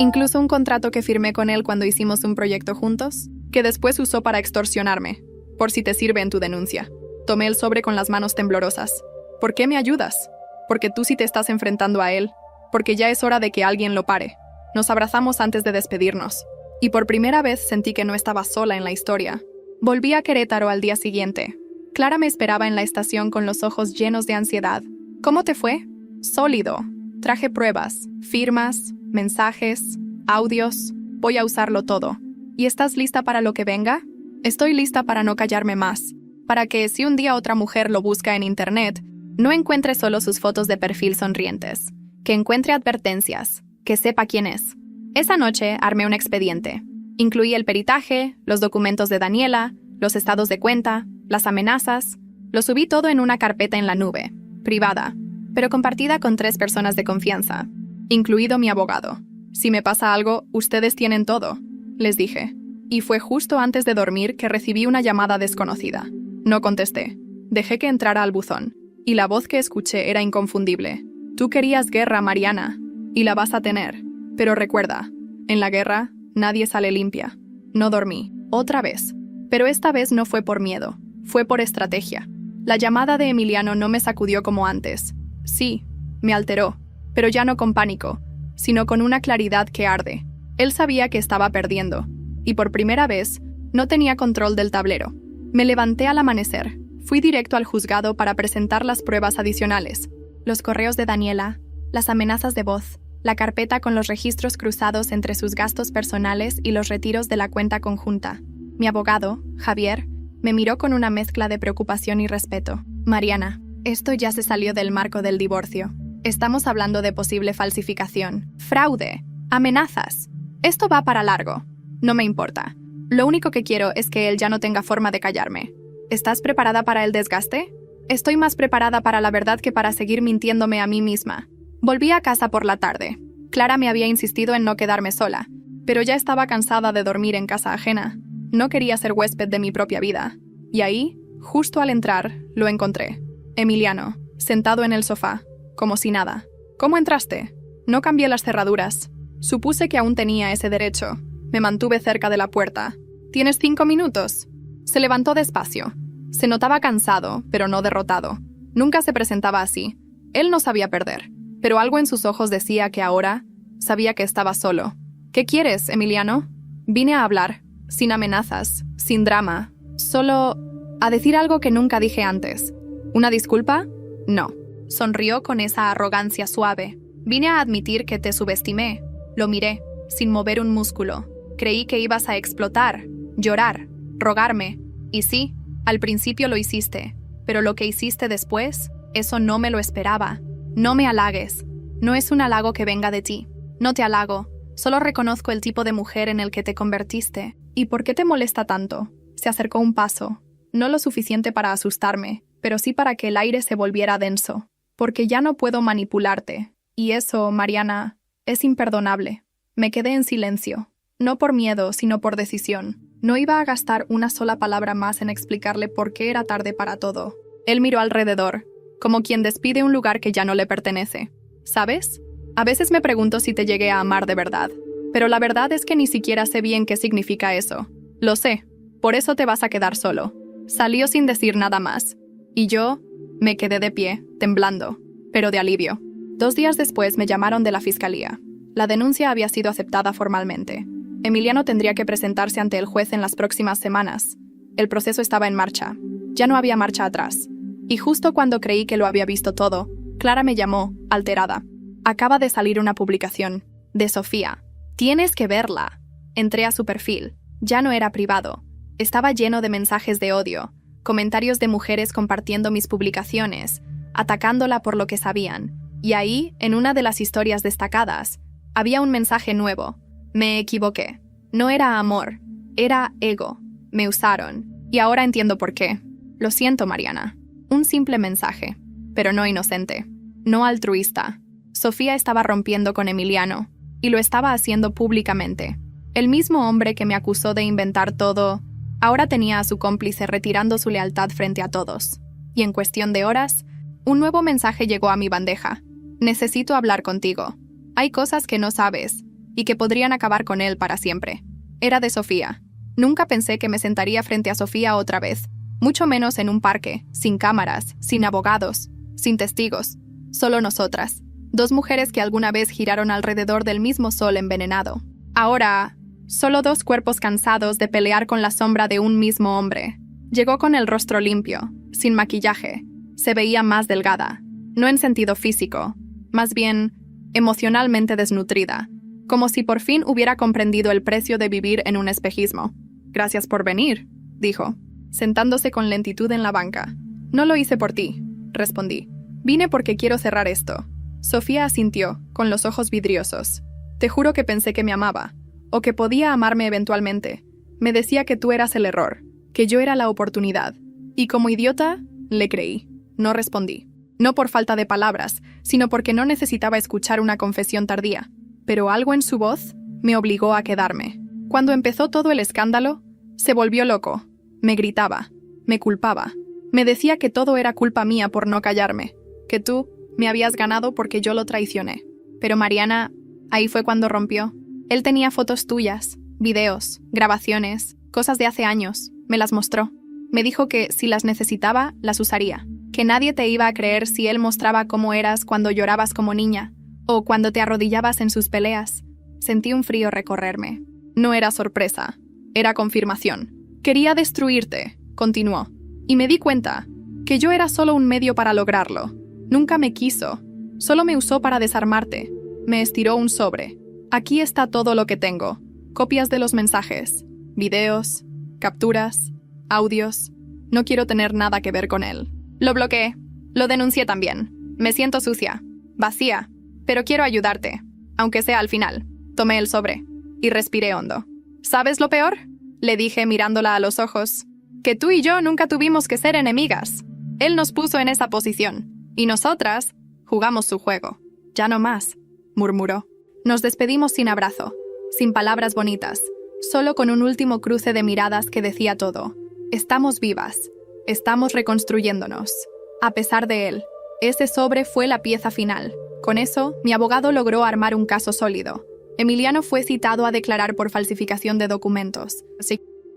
Incluso un contrato que firmé con él cuando hicimos un proyecto juntos, que después usó para extorsionarme, por si te sirve en tu denuncia. Tomé el sobre con las manos temblorosas. ¿Por qué me ayudas? Porque tú sí te estás enfrentando a él. Porque ya es hora de que alguien lo pare. Nos abrazamos antes de despedirnos. Y por primera vez sentí que no estaba sola en la historia. Volví a Querétaro al día siguiente. Clara me esperaba en la estación con los ojos llenos de ansiedad. ¿Cómo te fue? Sólido. Traje pruebas, firmas, mensajes, audios. Voy a usarlo todo. ¿Y estás lista para lo que venga? Estoy lista para no callarme más. Para que, si un día otra mujer lo busca en internet, no encuentre solo sus fotos de perfil sonrientes. Que encuentre advertencias. Que sepa quién es. Esa noche armé un expediente. Incluí el peritaje, los documentos de Daniela, los estados de cuenta, las amenazas. Lo subí todo en una carpeta en la nube, privada, pero compartida con 3 personas de confianza, incluido mi abogado. Si me pasa algo, ustedes tienen todo, les dije. Y fue justo antes de dormir que recibí una llamada desconocida. No contesté. Dejé que entrara al buzón, y la voz que escuché era inconfundible. Tú querías guerra, Mariana, y la vas a tener. Pero recuerda, en la guerra, nadie sale limpia. No dormí, otra vez. Pero esta vez no fue por miedo, fue por estrategia. La llamada de Emiliano no me sacudió como antes. Sí, me alteró, pero ya no con pánico, sino con una claridad que arde. Él sabía que estaba perdiendo, y por primera vez, no tenía control del tablero. Me levanté al amanecer, fui directo al juzgado para presentar las pruebas adicionales. Los correos de Daniela, las amenazas de voz, la carpeta con los registros cruzados entre sus gastos personales y los retiros de la cuenta conjunta. Mi abogado, Javier, me miró con una mezcla de preocupación y respeto. Mariana, esto ya se salió del marco del divorcio. Estamos hablando de posible falsificación, fraude, amenazas. Esto va para largo. No me importa. Lo único que quiero es que él ya no tenga forma de callarme. ¿Estás preparada para el desgaste? Estoy más preparada para la verdad que para seguir mintiéndome a mí misma. Volví a casa por la tarde. Clara me había insistido en no quedarme sola, pero ya estaba cansada de dormir en casa ajena. No quería ser huésped de mi propia vida. Y ahí, justo al entrar, lo encontré. Emiliano, sentado en el sofá, como si nada. ¿Cómo entraste? No cambié las cerraduras. Supuse que aún tenía ese derecho. Me mantuve cerca de la puerta. ¿Tienes 5 minutos? Se levantó despacio. Se notaba cansado, pero no derrotado. Nunca se presentaba así. Él no sabía perder, pero algo en sus ojos decía que ahora sabía que estaba solo. ¿Qué quieres, Emiliano? Vine a hablar, sin amenazas, sin drama, solo a decir algo que nunca dije antes. ¿Una disculpa? No. Sonrió con esa arrogancia suave. Vine a admitir que te subestimé. Lo miré, sin mover un músculo. Creí que ibas a explotar, llorar, rogarme. Y sí, al principio lo hiciste. Pero lo que hiciste después, eso no me lo esperaba. No me halagues. No es un halago que venga de ti. No te halago. Solo reconozco el tipo de mujer en el que te convertiste. ¿Y por qué te molesta tanto? Se acercó un paso. No lo suficiente para asustarme, pero sí para que el aire se volviera denso. Porque ya no puedo manipularte. Y eso, Mariana, es imperdonable. Me quedé en silencio. No por miedo, sino por decisión. No iba a gastar una sola palabra más en explicarle por qué era tarde para todo. Él miró alrededor, como quien despide un lugar que ya no le pertenece. ¿Sabes? A veces me pregunto si te llegué a amar de verdad. Pero la verdad es que ni siquiera sé bien qué significa eso. Lo sé. Por eso te vas a quedar solo. Salió sin decir nada más. Y yo me quedé de pie, temblando, pero de alivio. 2 días después me llamaron de la fiscalía. La denuncia había sido aceptada formalmente. Emiliano tendría que presentarse ante el juez en las próximas semanas. El proceso estaba en marcha. Ya no había marcha atrás. Y justo cuando creí que lo había visto todo, Clara me llamó, alterada. Acaba de salir una publicación. De Sofía. Tienes que verla. Entré a su perfil. Ya no era privado. Estaba lleno de mensajes de odio, comentarios de mujeres compartiendo mis publicaciones, atacándola por lo que sabían. Y ahí, en una de las historias destacadas, había un mensaje nuevo. Me equivoqué. No era amor. Era ego. Me usaron. Y ahora entiendo por qué. Lo siento, Mariana. Un simple mensaje. Pero no inocente. No altruista. Sofía estaba rompiendo con Emiliano. Y lo estaba haciendo públicamente. El mismo hombre que me acusó de inventar todo, ahora tenía a su cómplice retirando su lealtad frente a todos. Y en cuestión de horas, un nuevo mensaje llegó a mi bandeja. Necesito hablar contigo. Hay cosas que no sabes, y que podrían acabar con él para siempre. Era de Sofía. Nunca pensé que me sentaría frente a Sofía otra vez, mucho menos en un parque, sin cámaras, sin abogados, sin testigos. Solo nosotras. 2 mujeres que alguna vez giraron alrededor del mismo sol envenenado. Ahora, solo 2 cuerpos cansados de pelear con la sombra de un mismo hombre. Llegó con el rostro limpio, sin maquillaje. Se veía más delgada. No en sentido físico, más bien emocionalmente desnutrida. Como si por fin hubiera comprendido el precio de vivir en un espejismo. «Gracias por venir», dijo, sentándose con lentitud en la banca. «No lo hice por ti», respondí. «Vine porque quiero cerrar esto». Sofía asintió, con los ojos vidriosos. «Te juro que pensé que me amaba, o que podía amarme eventualmente. Me decía que tú eras el error, que yo era la oportunidad. Y como idiota, le creí». No respondí. No por falta de palabras, sino porque no necesitaba escuchar una confesión tardía. Pero algo en su voz me obligó a quedarme. Cuando empezó todo el escándalo, se volvió loco. Me gritaba, me culpaba. Me decía que todo era culpa mía por no callarme, que tú me habías ganado porque yo lo traicioné. Pero Mariana, ahí fue cuando rompió. Él tenía fotos tuyas, videos, grabaciones, cosas de hace años. Me las mostró. Me dijo que si las necesitaba, las usaría. Que nadie te iba a creer si él mostraba cómo eras cuando llorabas como niña, o cuando te arrodillabas en sus peleas. Sentí un frío recorrerme. No era sorpresa, era confirmación. Quería destruirte, continuó. Y me di cuenta que yo era solo un medio para lograrlo. Nunca me quiso, solo me usó para desarmarte. Me estiró un sobre. Aquí está todo lo que tengo. Copias de los mensajes, videos, capturas, audios. No quiero tener nada que ver con él. Lo bloqueé. Lo denuncié también. Me siento sucia, vacía, pero quiero ayudarte, aunque sea al final. Tomé el sobre y respiré hondo. ¿Sabes lo peor?, le dije mirándola a los ojos. Que tú y yo nunca tuvimos que ser enemigas. Él nos puso en esa posición, y nosotras jugamos su juego. Ya no más, murmuró. Nos despedimos sin abrazo, sin palabras bonitas, solo con un último cruce de miradas que decía todo. Estamos vivas. Estamos reconstruyéndonos. A pesar de él, ese sobre fue la pieza final. Con eso, mi abogado logró armar un caso sólido. Emiliano fue citado a declarar por falsificación de documentos,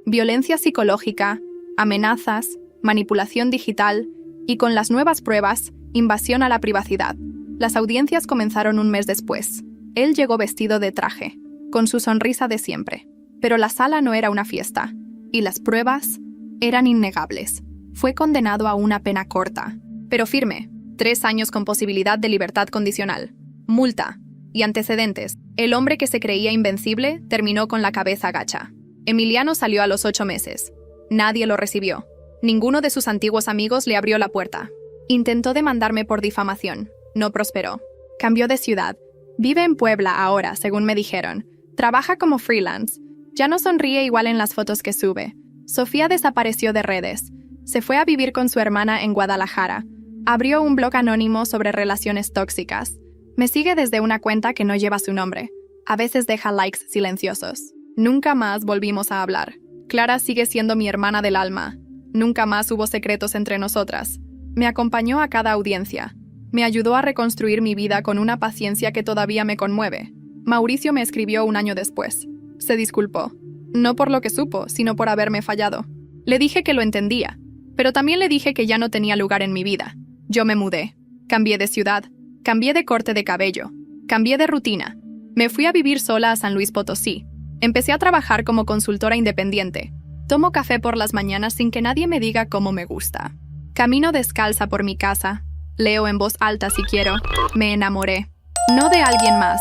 violencia psicológica, amenazas, manipulación digital y, con las nuevas pruebas, invasión a la privacidad. Las audiencias comenzaron un mes después. Él llegó vestido de traje, con su sonrisa de siempre. Pero la sala no era una fiesta, y las pruebas eran innegables. Fue condenado a una pena corta, pero firme. 3 años con posibilidad de libertad condicional. Multa. Y antecedentes. El hombre que se creía invencible terminó con la cabeza gacha. Emiliano salió a los 8 meses. Nadie lo recibió. Ninguno de sus antiguos amigos le abrió la puerta. Intentó demandarme por difamación. No prosperó. Cambió de ciudad. Vive en Puebla ahora, según me dijeron. Trabaja como freelance. Ya no sonríe igual en las fotos que sube. Sofía desapareció de redes. Se fue a vivir con su hermana en Guadalajara. Abrió un blog anónimo sobre relaciones tóxicas. Me sigue desde una cuenta que no lleva su nombre. A veces deja likes silenciosos. Nunca más volvimos a hablar. Clara sigue siendo mi hermana del alma. Nunca más hubo secretos entre nosotras. Me acompañó a cada audiencia. Me ayudó a reconstruir mi vida con una paciencia que todavía me conmueve. Mauricio me escribió un año después. Se disculpó. No por lo que supo, sino por haberme fallado. Le dije que lo entendía, pero también le dije que ya no tenía lugar en mi vida. Yo me mudé. Cambié de ciudad. Cambié de corte de cabello. Cambié de rutina. Me fui a vivir sola a San Luis Potosí. Empecé a trabajar como consultora independiente. Tomo café por las mañanas sin que nadie me diga cómo me gusta. Camino descalza por mi casa. Leo en voz alta si quiero. Me enamoré. No de alguien más.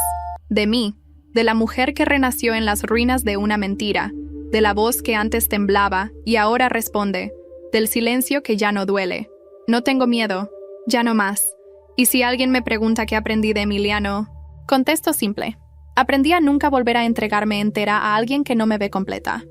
De mí. De la mujer que renació en las ruinas de una mentira. De la voz que antes temblaba y ahora responde. Del silencio que ya no duele. No tengo miedo. Ya no más. Y si alguien me pregunta qué aprendí de Emiliano, contesto simple. Aprendí a nunca volver a entregarme entera a alguien que no me ve completa.